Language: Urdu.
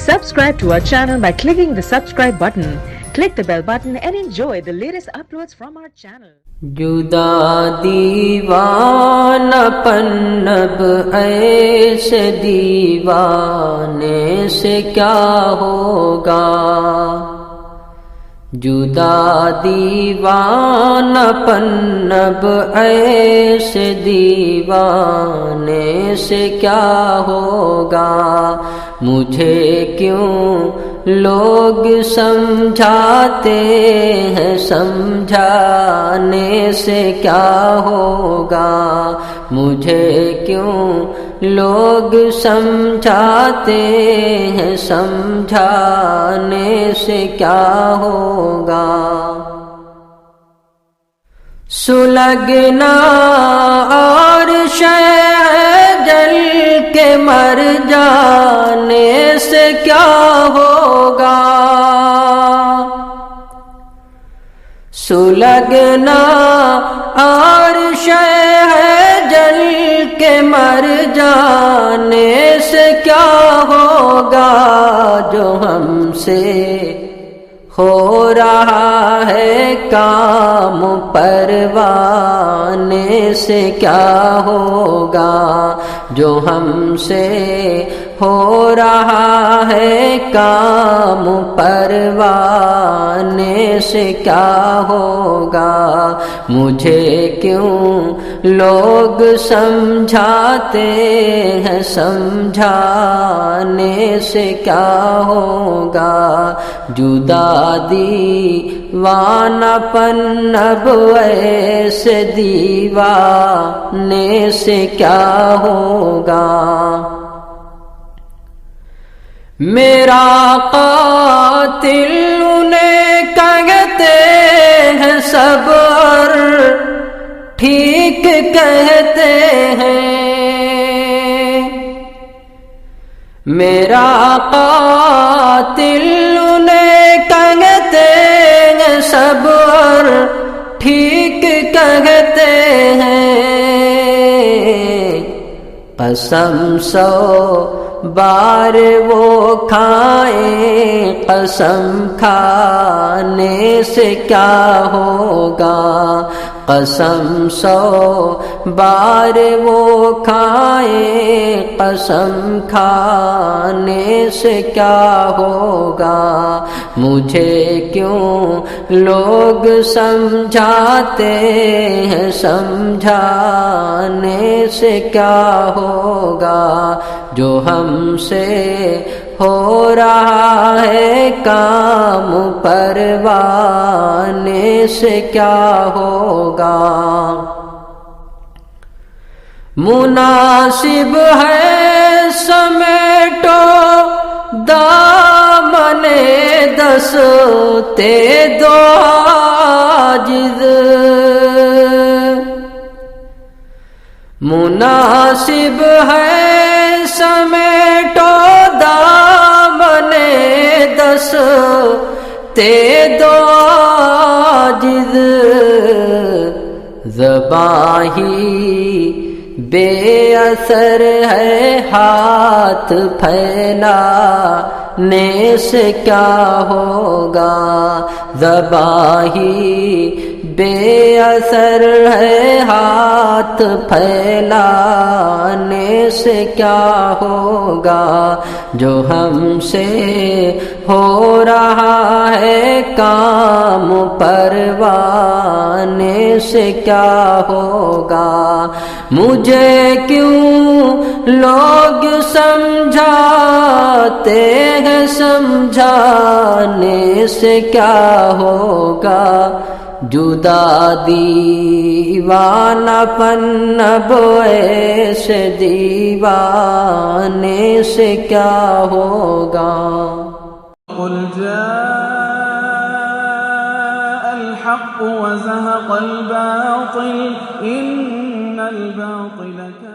Subscribe to our channel by clicking the subscribe button. Click the bell button and enjoy the latest uploads from our channel. جدا دیوانہ پنب ایسے دیوانے سے کیا ہوگا، جدا دیوانہ پنب ایسے دیوانے سے کیا ہوگا، مجھے کیوں لوگ سمجھاتے ہیں، سمجھانے سے کیا ہوگا، مجھے کیوں لوگ سمجھاتے ہیں، سمجھانے سے کیا ہوگا، سلگنا اور جل کے مر جانے سے کیا ہوگا، سلگنا اور جل کے مر جانے سے کیا ہوگا، جو ہم سے ہو رہا ہے کام پروانے سے کیا ہوگا، جو ہم سے ہو رہا ہے کام پروانے سے کیا ہوگا، مجھے کیوں لوگ سمجھاتے ہیں، سمجھانے سے کیا ہوگا، جدا دیوانہ پنب ایسے دیوانے سے کیا ہوگا، میرا قاتل انہیں کہتے ہیں سب اور ٹھیک کہتے ہیں، میرا قاتل انہیں کہتے ہیں سب اور ٹھیک کہتے ہیں، قسم 100 بار وہ کھائیں، قسم کھانے سے کیا ہوگا، قسم 100 بار وہ کھائیں، قسم کھانے سے کیا ہوگا، مجھے کیوں لوگ سمجھاتے ہیں، سمجھانے سے کیا ہوگا، جو ہم سے ہو رہا ہے کام پروانے سے کیا ہوگا، مناسب ہے سمیٹو دامن دستے دو عاجز، مناسب ہے سمیٹو دامن دستے دو عاجز، زباں ہی بے اثر ہے ہاتھ پھیلانے سے کیا ہوگا، زباں ہی بے اثر ہے ہاتھ پھیلانے سے کیا ہوگا، جو ہم سے ہو رہا ہے کام پروانے سے کیا ہوگا، مجھے کیوں لوگ سمجھاتے ہیں، سمجھانے سے کیا ہوگا، جدا دیوانہ پنب ایسے دیوانے سے کیا ہوگا، قل جاء الحق وزهق الباطل إن الباطل كان